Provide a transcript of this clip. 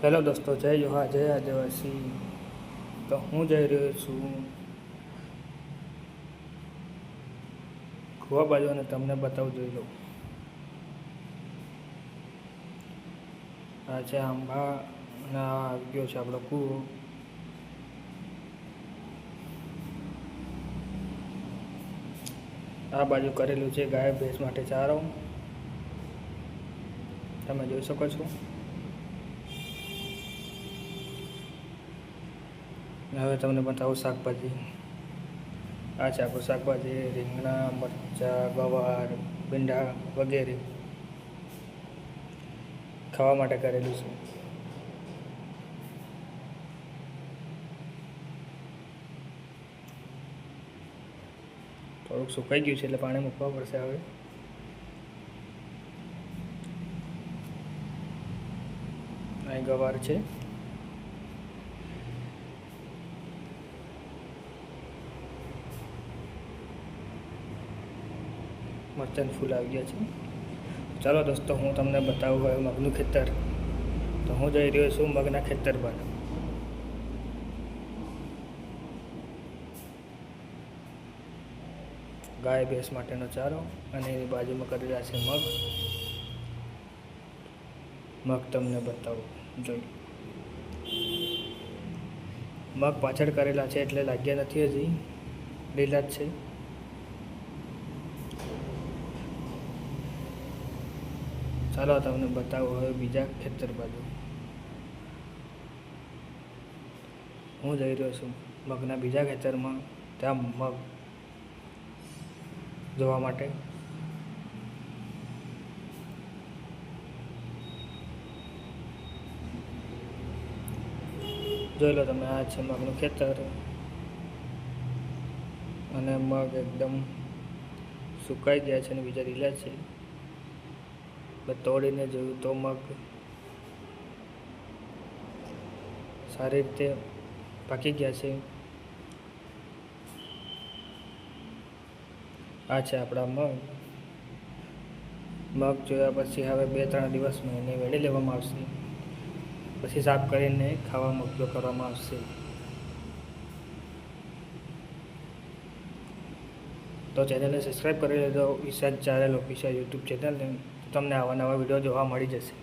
Hello દોસ્તો, જય જોહાર, જય આદિવાસી. તો હું જઈ રહ્યો છું કુવા બાજુ અને તમને બતાવું જોઈ લો. આ છે આંબા અને આવી ગયો છે આપણો કૂવો. આ બાજુ કરેલું છે ગાય ભેંસ માટે ચારો, તમે જોઈ શકો છો. હવે તમને બતાવું શાકભાજી. આ છે આપણું શાકભાજી, રીંગણા, મરચાં, ગવાર, ભીંડા વગેરે ખાવા માટે કરેલું છે. થોડુંક સુકાઈ ગયું છે એટલે પાણી મૂકવા પડશે હવે. અહીં ગવાર છે. મરચાંના ફૂલ આવી ગયા છે. ચાલો દોસ્તો, હું તમને બતાવું હવે મગનું ખેતર. તો હું જઈ રહ્યો છું મગના ખેતર પર. ગાય ભેંસ માટેનો ચારો અને એની બાજુમાં કરેલા છે મગ તમને બતાવું જોઈ. મગ પાછળ કરેલા છે એટલે લાગ્યા નથી, હજી લીલા જ છે. ચાલો તમને બતાવું હવે બીજા ખેતર બાજુ. હું જઈ રહ્યો છું મગના બીજા ખેતરમાં, ત્યાં મગ જોવા માટે. જોઈ લો તમે, આ છે મગનું ખેતર અને મગ એકદમ સુકાઈ ગયા છે અને બીજા લીલા છે. તોડીને જોયું તો મગ સારી રીતે પાકી ગયા છે. આ છે આપણા મગ જોયા પછી હવે 2-3 દિવસમાં એને વેડી લેવામાં આવશે, પછી સાફ કરીને ખાવામાં ઉપયોગ કરવામાં આવશે. તો ચેનલને સબસ્ક્રાઈબ કરી લેજો, વિશાલ ચારેલ ઓફિશિયલ યુટ્યુબ ચેનલને. તમને આવા નવા વિડીયો જોવા મળી જશે.